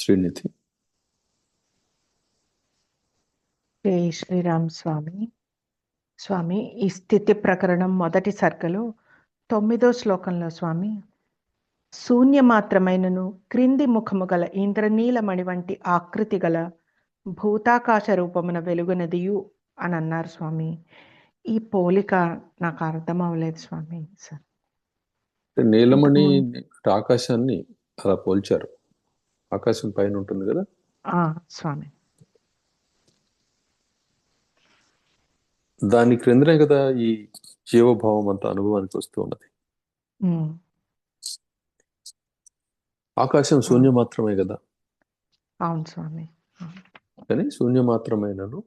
శ్రీనిధి. జై శ్రీరామ్ స్వామి. స్వామి, ఈ స్థితి ప్రకరణం మొదటి సర్గలో 9వ శ్లోకంలో స్వామి, శూన్యమాత్రమైనను క్రింది ముఖము గల ఇంద్రనీలమణి వంటి ఆకృతి గల భూతాకాశ రూపమున వెలుగునదియు అని అన్నారు స్వామి. ఈ పోలిక నాకు అర్థం అవ్వలేదు స్వామి. సార్, నీలమణి ఆకాశాన్ని అలా పోల్చారు. ఆకాశం పైన ఉంటుంది కదా స్వామి, దాని క్రిందనే కదా ఈ జీవభావం అంతా అనుభవానికి వస్తూ ఉన్నది. ఆకాశం శూన్యం మాత్రమే కదా. అవును స్వామి. కానీ శూన్యం మాత్రమైనను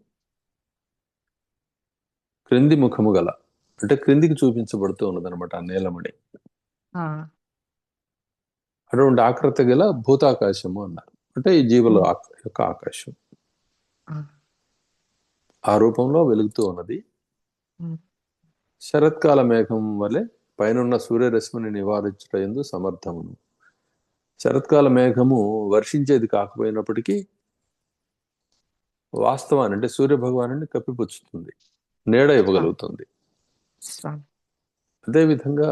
క్రింది ముఖము గల, అంటే క్రిందికి చూపించబడుతూ ఉన్నది అనమాట ఆ నీలమణి. అటువంటి ఆకృతి గల భూతాకాశము అన్నారు. అంటే ఈ జీవుల యొక్క ఆకాశం ఆ రూపంలో వెలుగుతూ ఉన్నది. శరత్కాల మేఘం వలె పైనున్న సూర్యరశ్మిని నివారించటందు సమర్థమును. శరత్కాల మేఘము వర్షించేది కాకపోయినప్పటికీ వాస్తవాన్ని, అంటే సూర్య భగవాను కప్పిపుచ్చుతుంది, నీడ ఇవ్వగలుగుతుంది. అదేవిధంగా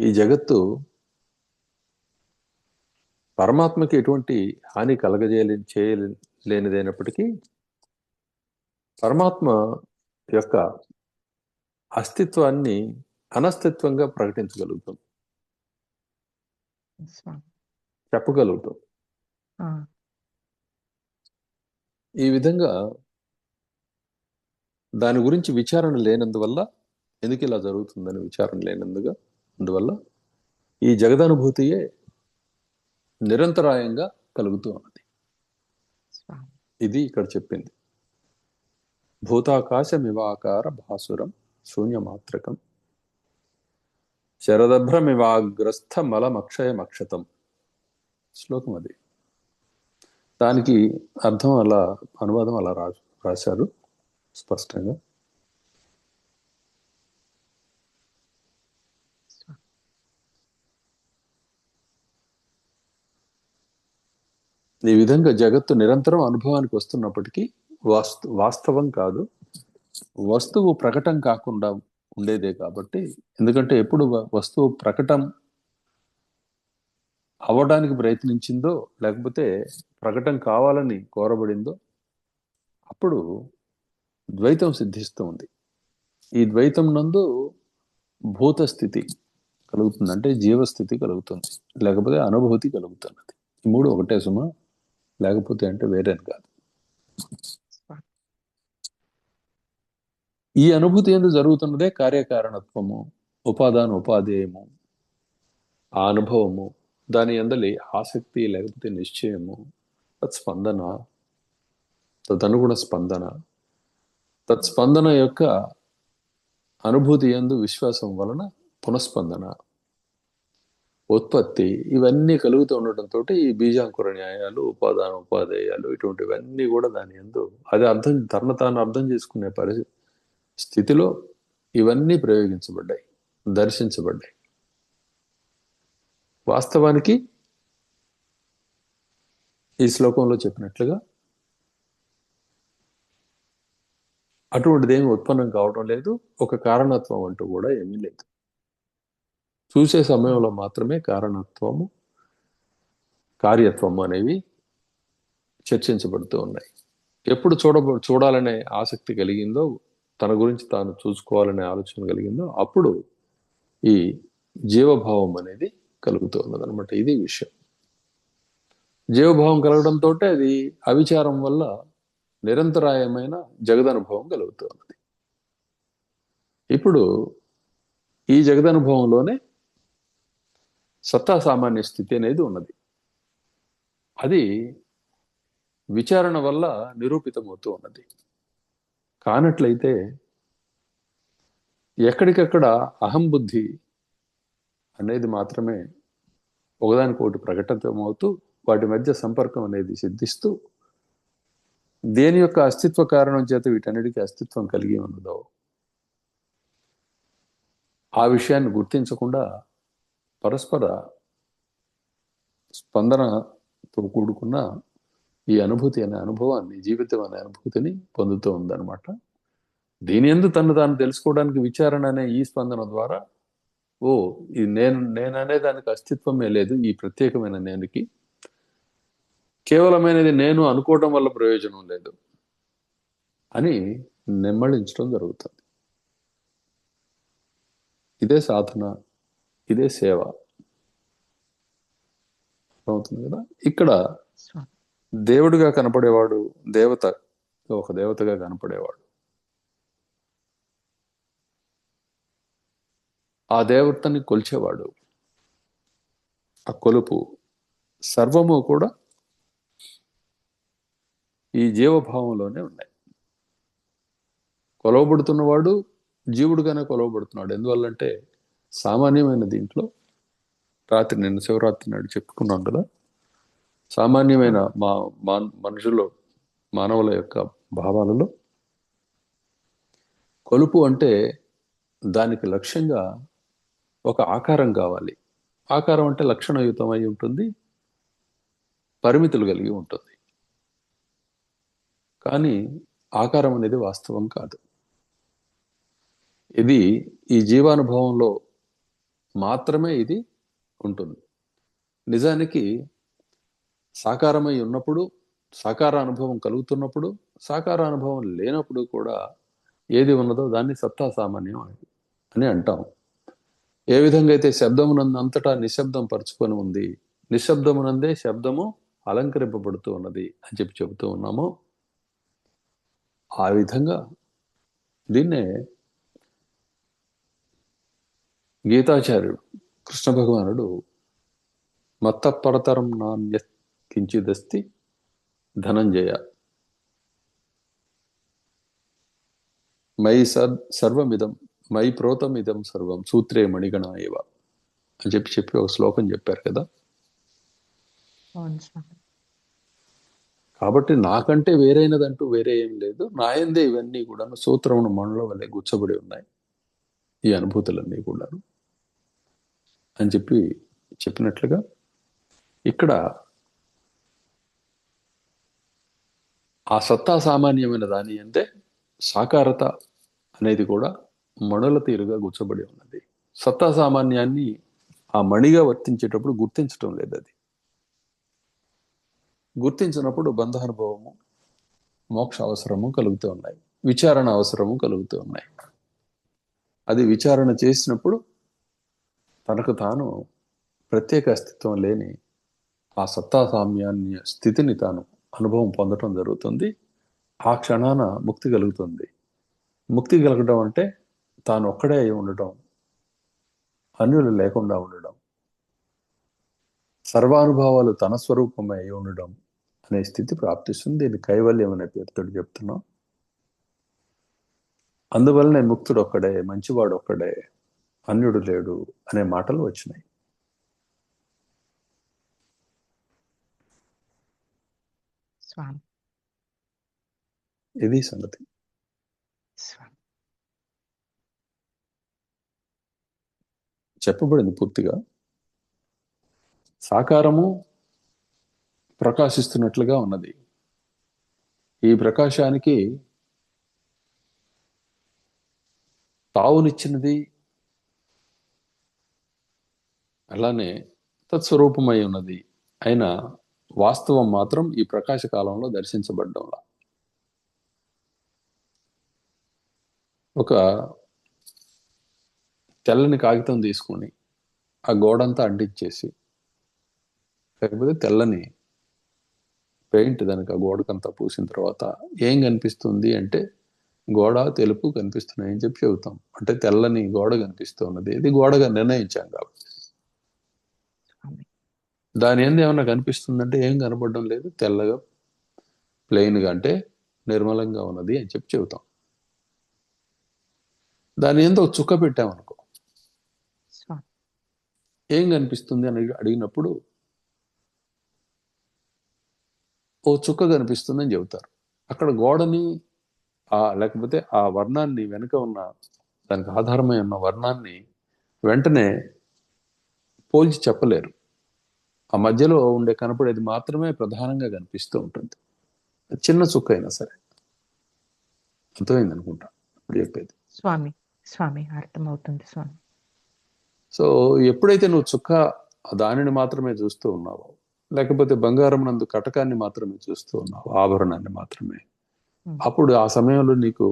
ఈ జగత్తు పరమాత్మకి ఎటువంటి హాని చేయలేనిదైనప్పటికీ పరమాత్మ యొక్క అస్తిత్వాన్ని అనస్తిత్వంగా ప్రకటించగలుగుతాం, చెప్పగలుగుతాం. ఈ విధంగా దాని గురించి విచారణ లేనందువల్ల, ఎందుకు ఇలా జరుగుతుందని విచారణ అందువల్ల ఈ జగదనుభూతియే నిరంతరాయంగా కలుగుతూ ఉన్నది. ఇది ఇక్కడ చెప్పింది. భూతాకాశమివాకార భాసురం శూన్యమాత్రకం శరదభ్రమివాగ్రస్థ మలమక్షయమక్షతం శ్లోకం అది. దానికి అర్థం అలా, అనువాదం అలా రాశారు స్పష్టంగా. ఈ విధంగా జగత్తు నిరంతరం అనుభవానికి వస్తున్నప్పటికీ వాస్తవం కాదు, వస్తువు ప్రకటన కాకుండా ఉండేదే. కాబట్టి ఎందుకంటే ఎప్పుడు వస్తువు ప్రకటన అవ్వడానికి ప్రయత్నించిందో, లేకపోతే ప్రకటన కావాలని కోరబడిందో, అప్పుడు ద్వైతం సిద్ధిస్తూ ఉంది. ఈ ద్వైతం నందు భూత స్థితి కలుగుతుంది, అంటే జీవస్థితి కలుగుతుంది, లేకపోతే అనుభూతి కలుగుతున్నది. ఈ మూడు ఒకటే సుమా, లేకపోతే అంటే వేరేని కాదు. ఈ అనుభూతి ఎందుకు జరుగుతున్నదే కార్యకారణత్వము, ఉపాదాన ఉపాధేయము, ఆ అనుభవము, దాని అందలి ఆసక్తి లేకపోతే నిశ్చయము, తత్స్పందన, తదనుగుణ స్పందన, తత్స్పందన యొక్క అనుభూతి యందు విశ్వాసం వలన పునఃస్పందన, ఉత్పత్తి, ఇవన్నీ కలుగుతూ ఉండటంతో ఈ బీజాంకుర న్యాయాలు, ఉపాదాన ఉపాధేయాలు, ఇటువంటివన్నీ కూడా దాని యందు అది తాను అర్థం చేసుకునే స్థితిలో ఇవన్నీ ప్రయోగించబడ్డాయి, దర్శించబడ్డాయి. వాస్తవానికి ఈ శ్లోకంలో చెప్పినట్లుగా అటువంటిదేమి ఉత్పన్నం కావడం లేదు, ఒక కారణత్వం అంటూ కూడా ఏమీ లేదు. చూసే సమయంలో మాత్రమే కారణత్వము, కార్యత్వము అనేవి చర్చించబడుతూ ఉన్నాయి. ఎప్పుడు చూడాలనే ఆసక్తి కలిగిందో, తన గురించి తాను చూసుకోవాలనే ఆలోచన కలిగిందో, అప్పుడు ఈ జీవభావం అనేది కలుగుతూ ఉన్నది అనమాట. ఇది విషయం. జీవభావం కలగడంతో అది అవిచారం వల్ల నిరంతరాయమైన జగదనుభవం కలుగుతూ ఉన్నది. ఇప్పుడు ఈ జగదనుభవంలోనే సత్తా సామాన్య స్థితి అనేది ఉన్నది. అది విచారణ వల్ల నిరూపితమవుతూ ఉన్నది. కానట్లయితే ఎక్కడికక్కడ అహం బుద్ధి అనేది మాత్రమే ఒకదానికొకటి ప్రకటితమవుతూ, వాటి మధ్య సంపర్కం అనేది సిద్ధిస్తూ, దేని యొక్క అస్తిత్వ కారణం చేత వీటన్నిటికీ అస్తిత్వం కలిగి ఉన్నదో ఆ విషయాన్ని గుర్తించకుండా పరస్పర స్పందన కూడుకున్న ఈ అనుభూతి అనే అనుభవాన్ని, జీవితం అనే అనుభూతిని పొందుతూ ఉందన్నమాట. దీని యందు తను తాను తెలుసుకోవడానికి విచారణ అనే ఈ స్పందన ద్వారా, ఓ ఇది నేననే దానికి అస్తిత్వమే లేదు ఈ ప్రత్యేకమైన నేనుకి, కేవలమైనది నేను అనుకోవడం వల్ల ప్రయోజనం లేదు అని నెమ్మళించడం జరుగుతుంది. ఇదే సాధన, ఇదే సేవ అవుతుంది కదా. ఇక్కడ స్వామి. దేవుడిగా కనపడేవాడు, దేవత, ఒక దేవతగా కనపడేవాడు, ఆ దేవతని కొలిచేవాడు, ఆ కొలుపు సర్వము కూడా ఈ జీవభావంలోనే ఉన్నాయి. కొలవబడుతున్నవాడు జీవుడుగానే కొలవబడుతున్నాడు. ఎందువల్లంటే సామాన్యమైన దీంట్లో, రాత్రి నిన్న శివరాత్రి నాడు చెప్పుకున్నాం కదా, సామాన్యమైన మనుషుల్లో, మానవుల యొక్క భావాలలో కొలుపు అంటే దానికి లక్ష్యంగా ఒక ఆకారం కావాలి. ఆకారం అంటే లక్షణయుతం అయి ఉంటుంది, పరిమితులు కలిగి ఉంటుంది. కానీ ఆకారం అనేది వాస్తవం కాదు. ఇది ఈ జీవానుభవంలో మాత్రమే ఇది ఉంటుంది. నిజానికి సాకారమై ఉన్నప్పుడు, సాకార అనుభవం కలుగుతున్నప్పుడు, సాకార అనుభవం లేనప్పుడు కూడా ఏది ఉన్నదో దాన్ని సత్తా సామాన్యం అని అంటాం. ఏ విధంగా అయితే శబ్దమునందంతటా నిశ్శబ్దం పరుచుకొని ఉంది, నిశ్శబ్దమునందే శబ్దము అలంకరింపబడుతూ ఉన్నది అని చెబుతూ ఉన్నామో, ఆ విధంగా దీన్నే గీతాచార్యుడు కృష్ణ భగవానుడు మత్తపరతరం నాణ్య కించిదస్తి ధనంజయ మై సర్వమిదం మై ప్రోతమిదం సర్వం సూత్రే మణిగణ ఏవ అని చెప్పి ఒక శ్లోకం చెప్పారు కదా. అవును స్వామి. కాబట్టి నాకంటే వేరైనదంటూ వేరే ఏం లేదు, నాయందే ఇవన్నీ కూడా సూత్రమును మణుల వల్లే గుచ్చబడి ఉన్నాయి ఈ అనుభూతులన్నీ కూడాను అని చెప్పినట్లుగా ఇక్కడ ఆ సత్తా సామాన్యమైన దాని అంటే సాకారత అనేది కూడా మణుల తీరుగా గుచ్చబడి ఉన్నది. సత్తా సామాన్యాన్ని ఆ మణిగా వర్తించేటప్పుడు గుర్తించటం లేదు. అది గుర్తించినప్పుడు బంధానుభవము, మోక్ష అవసరము కలుగుతూ ఉన్నాయి, విచారణ అవసరము కలుగుతూ ఉన్నాయి. అది విచారణ చేసినప్పుడు తనకు తాను ప్రత్యేక అస్తిత్వం లేని ఆ సత్తా సామ్యాన్య స్థితిని తాను అనుభవం పొందటం జరుగుతుంది. ఆ క్షణాన ముక్తి కలుగుతుంది. ముక్తి కలగడం అంటే తాను ఒక్కడే అయి ఉండటం, అన్యులు లేకుండా ఉండడం, సర్వానుభవాలు తన స్వరూపమై అయి ఉండడం అనే స్థితి ప్రాప్తిస్తుంది. దీన్ని కైవల్యం అనే పేరుతో చెప్తున్నాం. అందువల్లనే ముక్తుడు ఒక్కడే, మంచివాడు ఒక్కడే, అన్యుడు లేడు అనే మాటలు వచ్చినాయి. స్వామి. ఇది సంగతి. స్వామి. చెప్పబడింది పూర్తిగా. సాకారము ప్రకాశిస్తున్నట్లుగా ఉన్నది. ఈ ప్రకాశానికి తావునిచ్చినది, అలానే తత్స్వరూపమై ఉన్నది అయిన వాస్తవం మాత్రం ఈ ప్రకాశ కాలంలో దర్శించబడ్డంలా. ఒక తెల్లని కాగితం తీసుకొని ఆ గోడంతా అంటించేసి, లేకపోతే తెల్లని పెయింట్ దానికి ఆ గోడకంతా పూసిన తర్వాత ఏం కనిపిస్తుంది అంటే గోడ తెలుపు కనిపిస్తున్నాయి అని చెబుతాం. అంటే తెల్లని గోడ కనిపిస్తున్నది, ఇది గోడగా నిర్ణయించాం కాబట్టి. దాని ఏంది ఏమన్నా కనిపిస్తుందంటే ఏం కనపడడం లేదు, తెల్లగా ప్లెయిన్గా అంటే నిర్మలంగా ఉన్నది అని చెబుతాం. దాని ఏందో చుక్క పెట్టామనుకో, ఏం కనిపిస్తుంది అని అడిగినప్పుడు ఓ చుక్క కనిపిస్తుందని చెబుతారు. అక్కడ గోడని లేకపోతే ఆ వర్ణాన్ని, వెనుక ఉన్న దానికి ఆధారమై ఉన్న వర్ణాన్ని వెంటనే పోల్చి చెప్పలేరు. ఆ మధ్యలో ఉండే కనపడేది మాత్రమే ప్రధానంగా కనిపిస్తూ ఉంటుంది. చిన్న చుక్క అయినా సరే. అర్థమైంది అనుకుంటా ఇప్పుడు చెప్పేది. స్వామి స్వామి అర్థమవుతుంది స్వామి. సో ఎప్పుడైతే నువ్వు చుక్క దానిని మాత్రమే చూస్తూ ఉన్నావో, లేకపోతే బంగారం నందు కటకాన్ని మాత్రమే చూస్తూ ఉన్నావు, ఆభరణాన్ని మాత్రమే, ఉమ్, అప్పుడు ఆ సమయంలో నీకు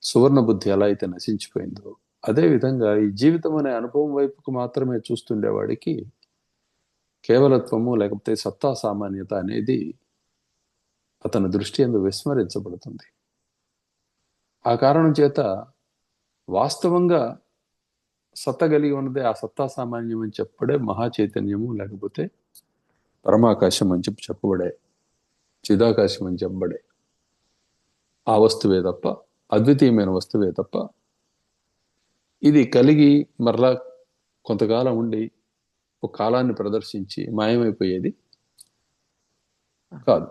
సువర్ణ బుద్ధి ఎలా అయితే నశించిపోయిందో, అదే విధంగా ఈ జీవితం అనే అనుభవం వైపుకు మాత్రమే చూస్తుండేవాడికి కేవలత్వము లేకపోతే సత్తా సామాన్యత అనేది అతని దృష్టి యందు విస్మరించబడుతుంది. ఆ కారణం చేత వాస్తవంగా సత్త కలిగి ఉన్నదే ఆ సత్తా సామాన్యం అని చెప్పబడే మహా చైతన్యము, లేకపోతే పరమాకాశం అని చెప్పి చెప్పబడే చిదాకాశం అని చెప్పబడే ఆ వస్తువే తప్ప, అద్వితీయమైన వస్తువే తప్ప, ఇది కలిగి మరలా కొంతకాలం ఉండి ఒక కాలాన్ని ప్రదర్శించి మాయమైపోయేది కాదు.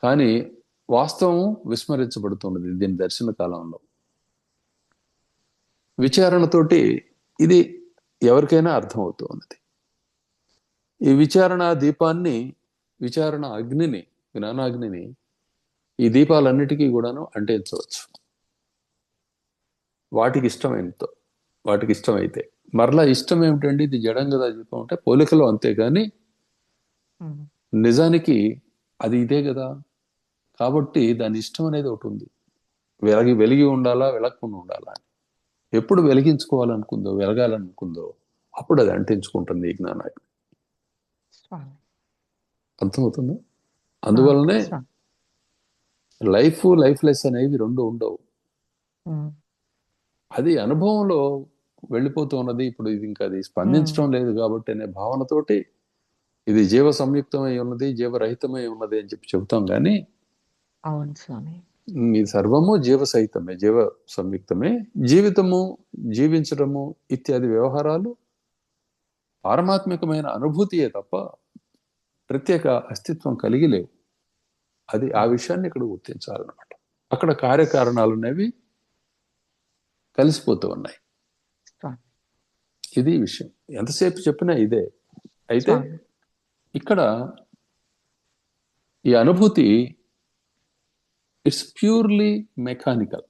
కానీ వాస్తవం విస్మరించబడుతున్నది దీని దర్శన కాలంలో. విచారణతోటి ఇది ఎవరికైనా అర్థమవుతూ ఉన్నది. ఈ విచారణ దీపాన్ని, విచారణ అగ్నిని, జ్ఞానాగ్నిని ఈ దీపాలన్నిటికీ కూడాను అంటించవచ్చు, వాటికి ఇష్టమైనతో, వాటికి ఇష్టమైతే. మరలా ఇష్టం ఏమిటండి, ఇది జడం కదా దీపం అంటే పోలికలో, అంతేగాని ఉమ్, నిజానికి అది ఇదే కదా. కాబట్టి దాని ఇష్టం అనేది ఒకటి ఉంది. వెలిగి ఉండాలా, వెలగకుండా ఉండాలా అని. ఎప్పుడు వెలిగించుకోవాలనుకుందో, వెలగాలనుకుందో అప్పుడు అది అంటించుకుంటుంది ఈ జ్ఞానాగ్ని. స్వామి అర్థమవుతుందా? అందువల్లనే స్వామి. లైఫ్లెస్ అనేవి రెండు ఉండవు. ఉమ్, అది అనుభవంలో వెళ్ళిపోతూ ఉన్నది. ఇప్పుడు ఇది ఇంకా అది స్పందించడం లేదు కాబట్టి అనే భావనతోటి ఇది జీవ సంయుక్తమై ఉన్నది, జీవరహితమై ఉన్నది అని చెప్పి చెబుతాం. కానీ అవును స్వామి. ఈ సర్వము జీవ సహితమే, జీవ సంయుక్తమే. జీవితము, జీవించడము ఇత్యాది వ్యవహారాలు పారమాత్మికమైన అనుభూతియే తప్ప ప్రత్యేక అస్తిత్వం కలిగి లేవు. అది ఆ విషయాన్ని ఇక్కడ గుర్తించాలన్నమాట. అక్కడ కార్యకారణాలు అనేవి కలిసిపోతూ ఉన్నాయి. స్వామి ఇది విషయం. ఎంతసేపు చెప్పినా ఇదే. అయితే స్వామి. ఇక్కడ ఈ అనుభూతి ఇట్స్ ప్యూర్లీ మెకానికల్,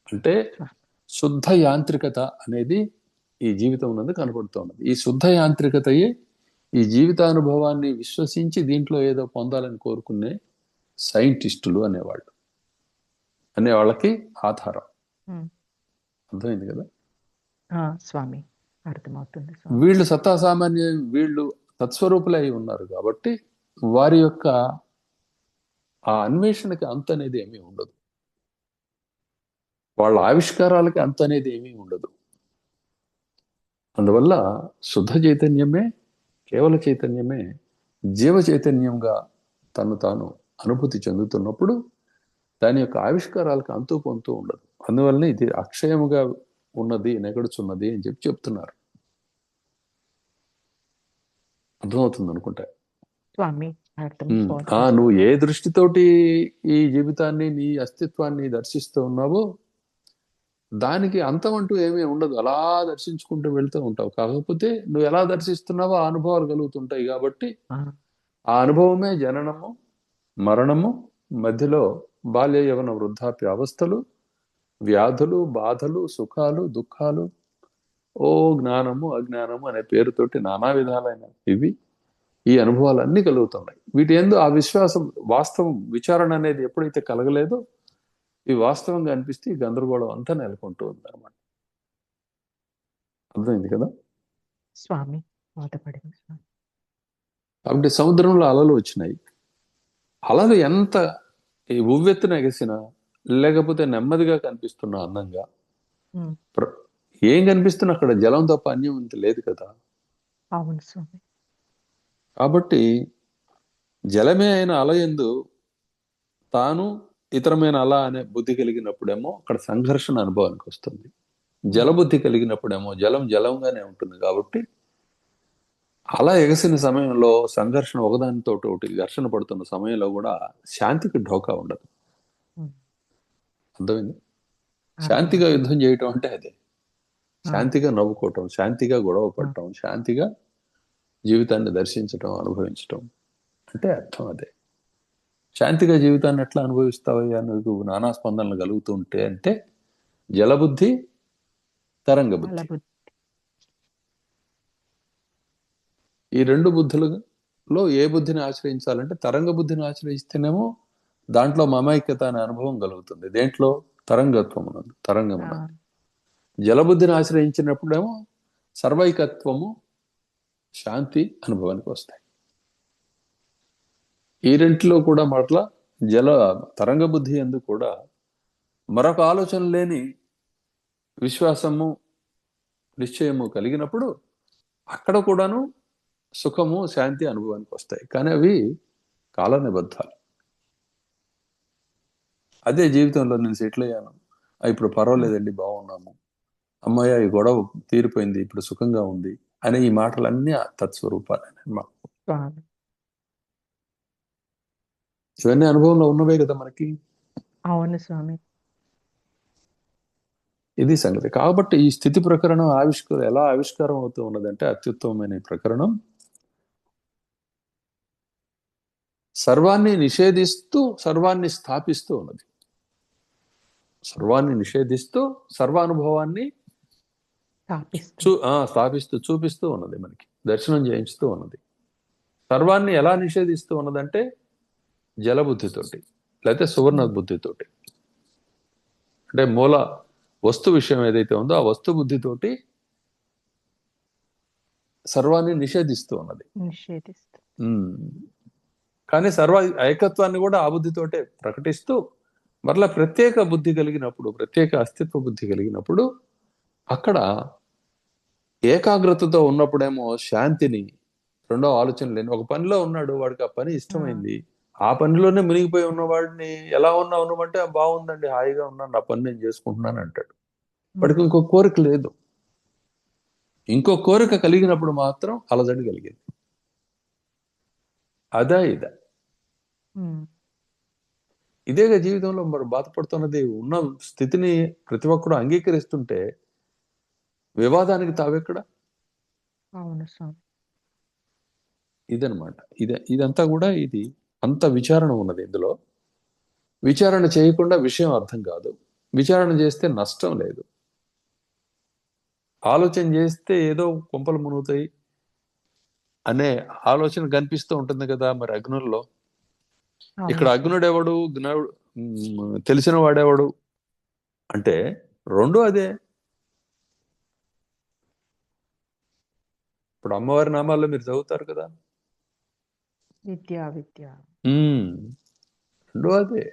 అంటే స్వామి. శుద్ధ యాంత్రికత అనేది ఈ జీవితం నందు కనబడుతూ ఉన్నది. ఈ శుద్ధ యాంత్రికతయే ఈ జీవితానుభవాన్ని విశ్వసించి దీంట్లో ఏదో పొందాలని కోరుకునే సైంటిస్టులు అనేవాళ్ళకి ఆధారం. ఉమ్, అర్థమైంది కదా. స్వామి అర్థమవుతుంది స్వామి. వీళ్ళు సత్తా సామాన్యం, వీళ్ళు తత్స్వరూపులై ఉన్నారు కాబట్టి వారి యొక్క ఆ అన్వేషణకి అంత అనేది ఏమీ ఉండదు, వాళ్ళ ఆవిష్కారాలకి అంత అనేది ఏమీ ఉండదు. అందువల్ల శుద్ధ చైతన్యమే, కేవల చైతన్యమే జీవ చైతన్యంగా తను తాను అనుభూతి చెందుతున్నప్పుడు దాని యొక్క ఆవిష్కారాలకు అంతూ పొంతూ ఉండదు. అందువల్లనే ఇది అక్షయముగా ఉన్నది, నెగడుచున్నది అని చెప్పి చెప్తున్నారు. అర్థమవుతుంది అనుకుంటా. స్వామి అర్థం నువ్వు ఏ దృష్టితోటి ఈ జీవితాన్ని, నీ అస్తిత్వాన్ని దర్శిస్తూ ఉన్నావో దానికి అంతం అంటూ ఏమీ ఉండదు. అలా దర్శించుకుంటూ వెళ్తూ ఉంటావు. కాకపోతే నువ్వు ఎలా దర్శిస్తున్నావో ఆ అనుభవాలు కలుగుతుంటాయి కాబట్టి ఆ అనుభవమే జననము, మరణము, మధ్యలో బాల్య యవన వృద్ధాప్య అవస్థలు, వ్యాధులు, బాధలు, సుఖాలు, దుఃఖాలు, ఓ జ్ఞానము, అజ్ఞానము అనే పేరుతోటి నానా విధాలైన ఇవి, ఈ అనుభవాలన్నీ కలుగుతున్నాయి. వీటి యందు ఆ విశ్వాసం, వాస్తవం, విచారణ అనేది ఎప్పుడైతే కలగలేదో ఈ వాస్తవంగా అనిపిస్తే ఈ గందరగోళం అంతా నెలకొంటూ ఉంది అనమాట. అర్థమైంది కదా. స్వామి బాధపడింది స్వామి. కాబట్టి సముద్రంలో అలలు వచ్చినాయి. అలలు ఎంత ఈ ఉవ్వెత్తున ఎగసినా, లేకపోతే నెమ్మదిగా కనిపిస్తున్న అందంగా, ఉమ్, ఏం కనిపిస్తున్నా అక్కడ జలం తప్ప అన్యం ఇంత లేదు కదా. అవును స్వామి. కాబట్టి జలమే అయిన అల యందు తాను ఇతరమైన అల అనే బుద్ధి కలిగినప్పుడేమో అక్కడ సంఘర్షణ అనుభవానికి వస్తుంది. జలబుద్ధి కలిగినప్పుడేమో జలం జలంగానే ఉంటుంది. కాబట్టి అలా ఎగసిన సమయంలో సంఘర్షణ, ఒకదానితో ఒకటి ఘర్షణ పడుతున్న సమయంలో కూడా శాంతికి ఢోకా ఉండదు. ఉమ్, అర్థమైంది. శాంతిగా యుద్ధం చేయటం అంటే అదే. శాంతిగా నవ్వుకోవటం, శాంతిగా గొడవ పడటం, శాంతిగా జీవితాన్ని దర్శించటం, అనుభవించటం అంటే అర్థం అదే. శాంతిగా జీవితాన్ని ఎట్లా అనుభవిస్తావయ్యా నువ్వు నానా స్పందనలు కలుగుతూ ఉంటే అంటే జలబుద్ధి, తరంగ బుద్ధి, బలబుద్ధి. ఈ రెండు బుద్ధులలో ఏ బుద్ధిని ఆశ్రయించాలంటే తరంగ బుద్ధిని ఆశ్రయిస్తేనేమో దాంట్లో మమైక్యత అనే అనుభవం కలుగుతుంది. దేంట్లో? తరంగత్వమునందు, తరంగమునందు. జలబుద్ధిని ఆశ్రయించినప్పుడేమో సర్వైకత్వము, శాంతి అనుభవానికి వస్తాయి. ఈ రెంటిలో కూడా మరలా తరంగ బుద్ధి ఎందుకు కూడా మరొక ఆలోచన లేని విశ్వాసము, నిశ్చయము కలిగినప్పుడు అక్కడ కూడాను సుఖము, శాంతి అనుభవానికి వస్తాయి. కానీ అవి కాల నిబద్ధాలు. అదే జీవితంలో నేను సెటిల్ అయ్యాను, ఇప్పుడు పర్వాలేదండి, బాగున్నాము, అమ్మాయ ఈ గొడవ తీరిపోయింది, ఇప్పుడు సుఖంగా ఉంది అనే ఈ మాటలన్నీ తత్స్వరూపాలే. ఇవన్నీ అనుభవంలో ఉన్నవే కదా మనకి. అవును స్వామి. ఇది సంగతి. కాబట్టి ఈ స్థితి ప్రకరణం ఎలా ఆవిష్కారం అవుతూ ఉన్నదంటే అత్యుత్తమమైన ఈ ప్రకరణం సర్వాన్ని నిషేధిస్తూ సర్వాన్ని స్థాపిస్తూ ఉన్నది. సర్వాన్ని నిషేధిస్తూ సర్వానుభవాన్ని స్థాపిస్తూ చూపిస్తూ ఉన్నది, మనకి దర్శనం చేయించుతూ ఉన్నది. సర్వాన్ని ఎలా నిషేధిస్తూ ఉన్నదంటే జలబుద్ధితోటి, లేకపోతే సువర్ణ బుద్ధితోటి. అంటే మూల వస్తు విషయం ఏదైతే ఉందో ఆ వస్తు బుద్ధితోటి సర్వాన్ని నిషేధిస్తూ ఉన్నది. కానీ సర్వ ఏకత్వాన్ని కూడా ఆ బుద్ధితోటే ప్రకటిస్తూ మరలా ప్రత్యేక బుద్ధి కలిగినప్పుడు, ప్రత్యేక అస్తిత్వ బుద్ధి కలిగినప్పుడు అక్కడ ఏకాగ్రతతో ఉన్నప్పుడేమో శాంతిని, రెండో ఆలోచన లేని ఒక పనిలో ఉన్నాడు, వాడికి ఆ పని ఇష్టమైంది, ఆ పనిలోనే మునిగిపోయి ఉన్నవాడిని ఎలా ఉన్నామంటే బాగుందండి, హాయిగా ఉన్నాను, నా పని నేను చేసుకుంటున్నాను అంటాడు. వాడికి ఇంకో కోరిక లేదు. ఇంకో కోరిక కలిగినప్పుడు మాత్రం అలజడి కలిగింది. ఇదేగా జీవితంలో మరి బాధపడుతున్నది. ఉన్న స్థితిని ప్రతి ఒక్కరు అంగీకరిస్తుంటే వివాదానికి తావెక్కడ? ఇదనమాట. ఇదంతా కూడా ఇది అంత విచారణ ఉన్నది ఇందులో. విచారణ చేయకుండా విషయం అర్థం కాదు, విచారణ చేస్తే నష్టం లేదు. ఆలోచన చేస్తే ఏదో కొంపలు మునుగుతాయి అనే ఆలోచన కనిపిస్తూ ఉంటుంది కదా మరి అగ్నుల్లో. ఇక్కడ అగ్నుడు ఎవడు, తెలిసిన వాడెవడు అంటే రెండు అదే. ఇప్పుడు అమ్మవారి నామాల్లో మీరు చదువుతారు కదా, రెండు అదే.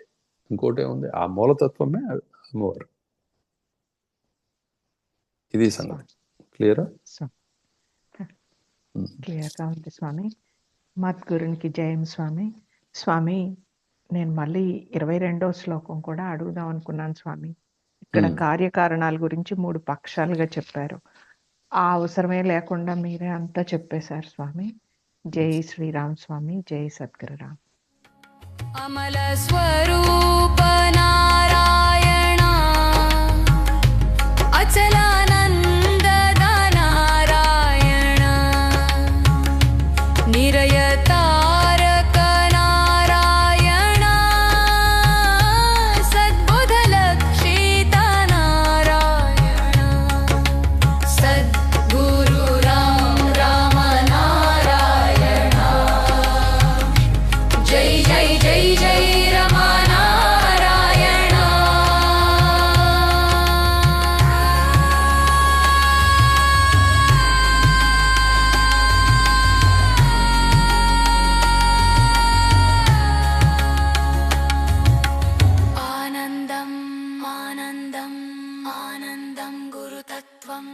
ఇంకోటే ఉంది, ఆ మూలతత్వమే అమ్మవారు. ఇది సంగతి. క్లియరా? క్లియర్గా ఉంది స్వామి. మద్గురునికి జయం స్వామి. స్వామి, నేను మళ్ళీ 22వ శ్లోకం కూడా అడుగుదాం అనుకున్నాను స్వామి. ఇక్కడ కార్యకారణాల గురించి 3 పక్షాలుగా చెప్పారు. ఆ అవసరమే లేకుండా మీరే అంతా చెప్పేశారు స్వామి. జై శ్రీరామ్ స్వామి. జై సద్గురురామ్. అమల స్వరూప నారాయణ అచలానంద నారాయణ నిరయతారక నారాయణ సద్బుధ లక్షిత నారాయణ సద్గురు రామ రామ నారాయణ జై జై జై జై రమ నారాయణ. ఆనందం ఆనందం ఆనందం గురుతత్వం.